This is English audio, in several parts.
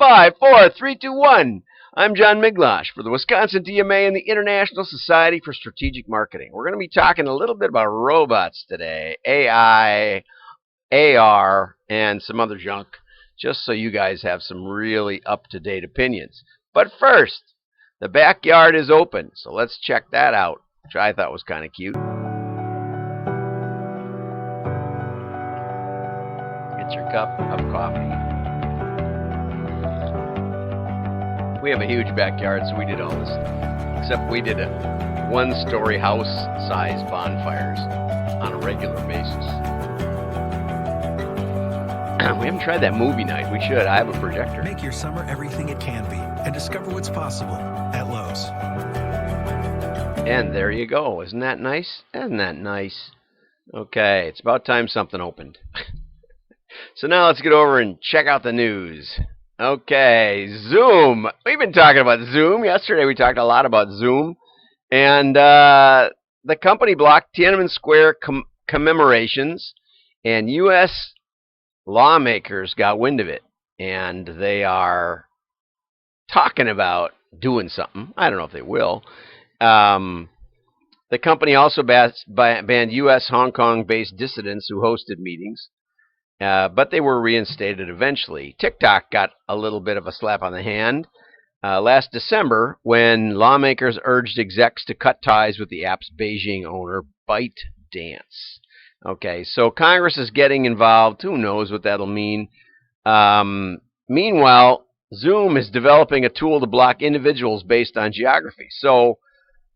5, 4, 3, 2, 1. I'm John Miglosh for the Wisconsin DMA and the International Society for Strategic Marketing. We're going to be talking a little bit about robots today, AI, AR, and some other junk, just so you guys have some really up-to-date opinions. But first, the backyard is open, so let's check that out, which I thought was kind of cute. Get your cup of coffee. We have a huge backyard, so we did all this. Except we did a one-story house-sized bonfires on a regular basis. We haven't tried that movie night. We should. I have a projector. Make your summer everything it can be and discover what's possible at Lowe's. And there you go. Isn't that nice? Isn't that nice? Okay, it's about time something opened. So now let's get over and check out the news. Okay, Zoom. We've been talking about Zoom. Yesterday we talked a lot about Zoom. And the company blocked Tiananmen Square commemorations, and U.S. lawmakers got wind of it. And they are talking about doing something. I don't know if they will. The company also banned U.S. Hong Kong-based dissidents who hosted meetings. But they were reinstated eventually. TikTok got a little bit of a slap on the hand last December when lawmakers urged execs to cut ties with the app's Beijing owner, ByteDance. Okay, so Congress is getting involved. Who knows what that'll mean? Meanwhile, Zoom is developing a tool to block individuals based on geography. So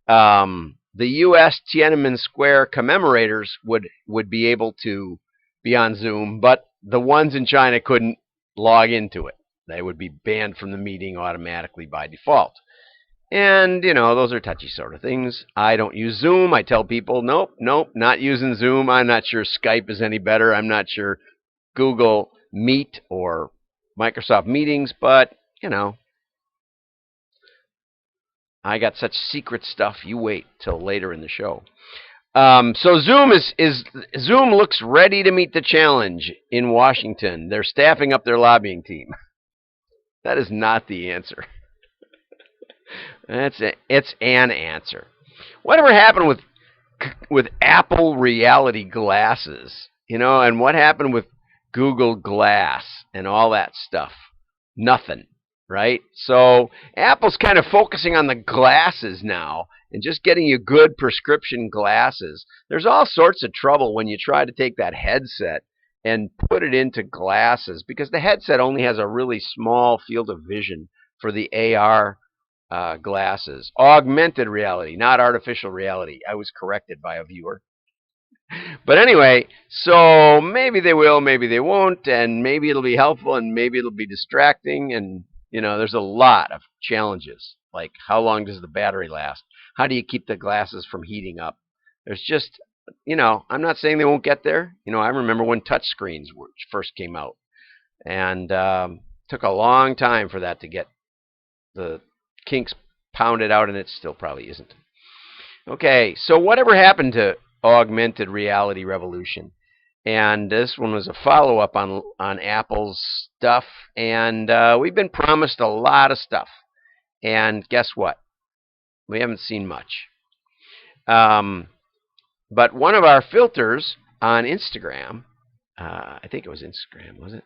the U.S. Tiananmen Square commemorators would be able to be on Zoom, but the ones in China couldn't log into it. They would be banned from the meeting automatically by default. And, you know, those are touchy sort of things. I don't use Zoom. I tell people, nope, not using Zoom. I'm not sure Skype is any better. I'm not sure Google Meet or Microsoft Meetings, but, you know, I got such secret stuff. You wait till later in the show. So Zoom looks ready to meet the challenge in Washington. They're staffing up their lobbying team. That is not the answer. It's an answer. Whatever happened with Apple reality glasses, you know, and what happened with Google Glass and all that stuff? Nothing, right? So Apple's kind of focusing on the glasses now and just getting you good prescription glasses. There's all sorts of trouble when you try to take that headset and put it into glasses because the headset only has a really small field of vision for the AR glasses. Augmented reality, not artificial reality. I was corrected by a viewer. But anyway, so maybe they will, maybe they won't, and maybe it'll be helpful and maybe it'll be distracting. And, you know, there's a lot of challenges, like how long does the battery last? How do you keep the glasses from heating up? There's just, you know, I'm not saying they won't get there. You know, I remember when touch screens first came out. And took a long time for that to get the kinks pounded out, and it still probably isn't. Okay, so whatever happened to augmented reality revolution? And this one was a follow-up on Apple's stuff. And we've been promised a lot of stuff. And guess what? We haven't seen much. But one of our filters on Instagram, I think it was Instagram, was it?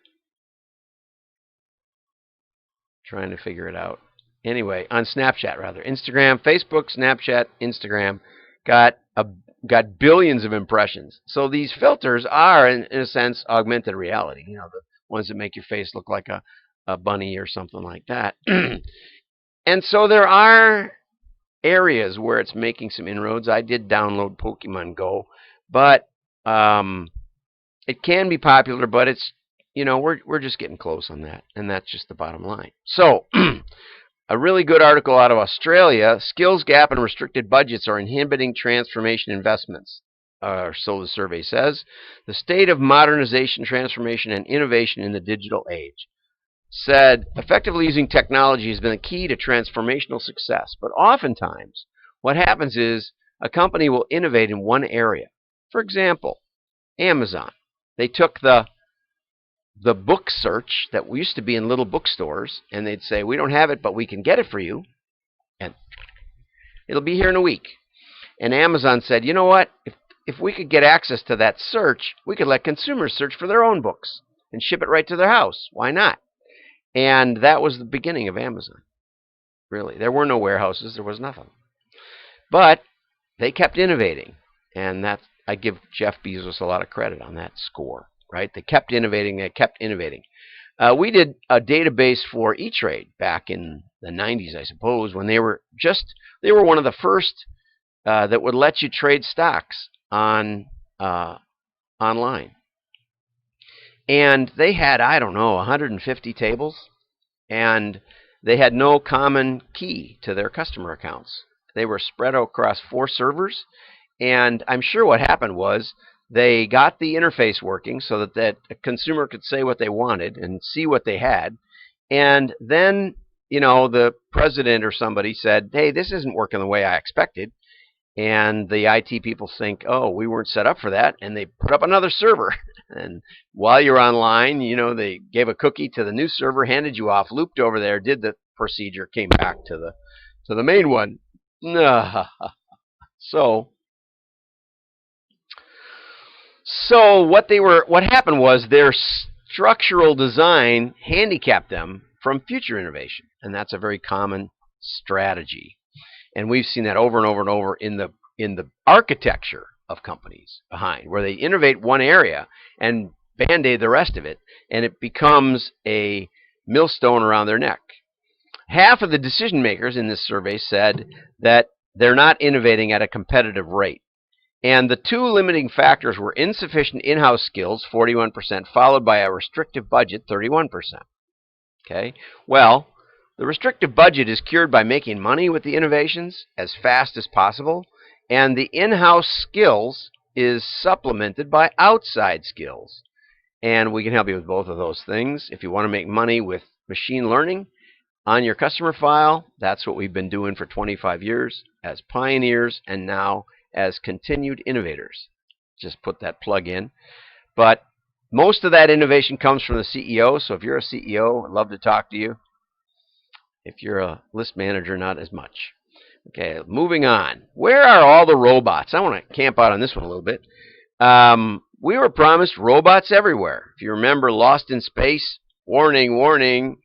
Trying to figure it out. Anyway, on Snapchat, rather. Instagram, Facebook, Snapchat, Instagram got billions of impressions. So these filters are, in a sense, augmented reality. You know, the ones that make your face look like a bunny or something like that. And so there are areas where it's making some inroads. I did download Pokemon Go, but it can be popular, but it's, you know, we're just getting close on that, and that's just the bottom line. So a really good article out of Australia: skills gap and restricted budgets are inhibiting transformation investments, so the survey says. The state of modernization, transformation, and innovation in the digital age. Said effectively using technology has been the key to transformational success, but oftentimes what happens is a company will innovate in one area. For example, Amazon. They took the the book search that used to be in little bookstores, and they'd say, we don't have it, but we can get it for you, and it'll be here in a week. And Amazon said, you know what? If we could get access to that search, we could let consumers search for their own books and ship it right to their house. Why not? And that was the beginning of Amazon. Really. There were no warehouses. There was nothing. But they kept innovating. And I give Jeff Bezos a lot of credit on that score. Right? They kept innovating. They kept innovating. We did a database for E-Trade back in the 90s, I suppose, when they were one of the first that would let you trade stocks online. And they had, I don't know, 150 tables, and they had no common key to their customer accounts. They were spread across 4 servers, and I'm sure what happened was they got the interface working so that a consumer could say what they wanted and see what they had, and then, the president or somebody said, hey, this isn't working the way I expected. And the IT people think, oh, we weren't set up for that, and they put up another server. And while you're online, they gave a cookie to the new server, handed you off, looped over there, did the procedure, came back to the main one. So what happened was their structural design handicapped them from future innovation, and that's a very common strategy. And we've seen that over and over and over in the architecture of companies behind, where they innovate one area and band-aid the rest of it, and it becomes a millstone around their neck. Half of the decision makers in this survey said that they're not innovating at a competitive rate. And the 2 limiting factors were insufficient in-house skills, 41%, followed by a restrictive budget, 31%. Okay? Well, the restrictive budget is cured by making money with the innovations as fast as possible, and the in-house skills is supplemented by outside skills. And we can help you with both of those things. If you want to make money with machine learning on your customer file, that's what we've been doing for 25 years as pioneers and now as continued innovators. Just put that plug in. But most of that innovation comes from the CEO, so if you're a CEO, I'd love to talk to you. If you're a list manager, not as much. Okay, moving on. Where are all the robots? I want to camp out on this one a little bit. We were promised robots everywhere. If you remember Lost in Space, warning, warning.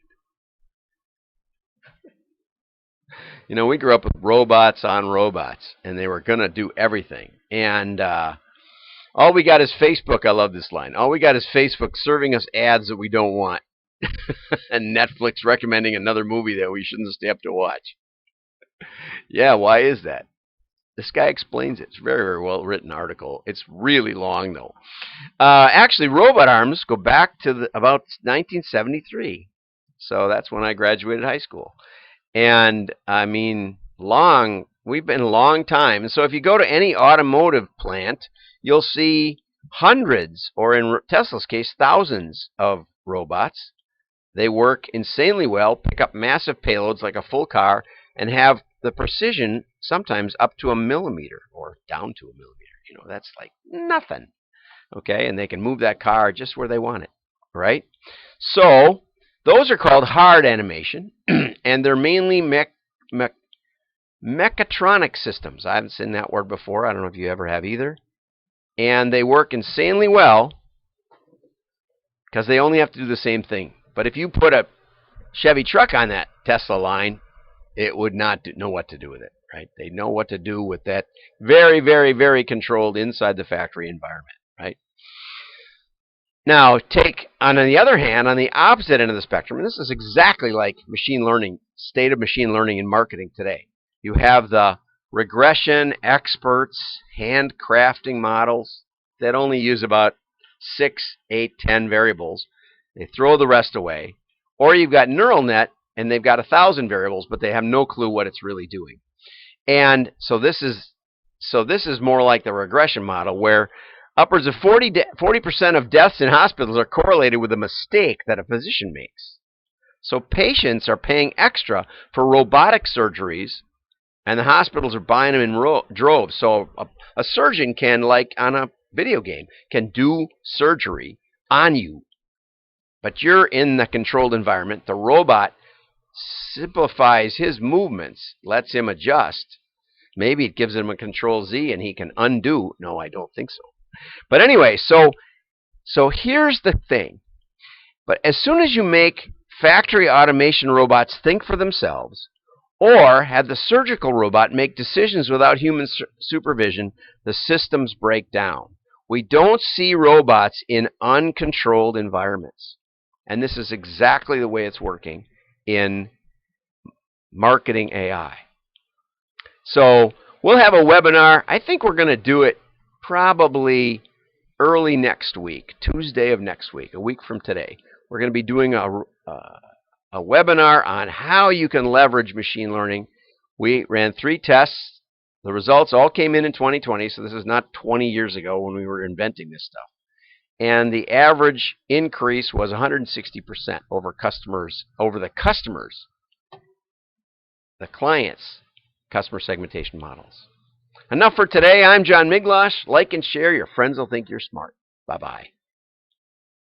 We grew up with robots on robots, and they were going to do everything. And all we got is Facebook. I love this line. All we got is Facebook serving us ads that we don't want. And Netflix recommending another movie that we shouldn't stay up to watch. Yeah, why is that? This guy explains it. It's a very, very well written article. It's really long, though. Actually, robot arms go back to about 1973. So that's when I graduated high school. And, I mean, we've been a long time. And so if you go to any automotive plant, you'll see hundreds, or in Tesla's case, thousands of robots. They work insanely well, pick up massive payloads like a full car, and have the precision sometimes up to a millimeter or down to a millimeter. That's like nothing. Okay, and they can move that car just where they want it, right? So those are called hard animation, and they're mainly mechatronic systems. I haven't seen that word before. I don't know if you ever have either. And they work insanely well because they only have to do the same thing. But if you put a Chevy truck on that Tesla line, it would not know what to do with it, right? They know what to do with that very, very, very controlled inside the factory environment, right? Now, on the other hand, on the opposite end of the spectrum, and this is exactly like machine learning, state of machine learning in marketing today. You have the regression experts, handcrafting models that only use about 6, 8, 10 variables. They throw the rest away. Or you've got neural net, and they've got 1,000 variables, but they have no clue what it's really doing. And so this is more like the regression model, where upwards of 40% of deaths in hospitals are correlated with a mistake that a physician makes. So patients are paying extra for robotic surgeries, and the hospitals are buying them in droves. So a surgeon can, like on a video game, can do surgery on you but you're in the controlled environment. The robot simplifies his movements, lets him adjust. Maybe it gives him a Control Z and he can undo. No, I don't think so. But anyway, so here's the thing. But as soon as you make factory automation robots think for themselves, or have the surgical robot make decisions without human supervision, the systems break down. We don't see robots in uncontrolled environments. And this is exactly the way it's working in marketing AI. So we'll have a webinar. I think we're going to do it probably early next week, Tuesday of next week, a week from today. We're going to be doing a webinar on how you can leverage machine learning. We ran 3 tests. The results all came in 2020, so this is not 20 years ago when we were inventing this stuff. And the average increase was 160% over the clients' customer segmentation models. Enough for today. I'm John Miglosh. Like and share. Your friends will think you're smart. Bye-bye.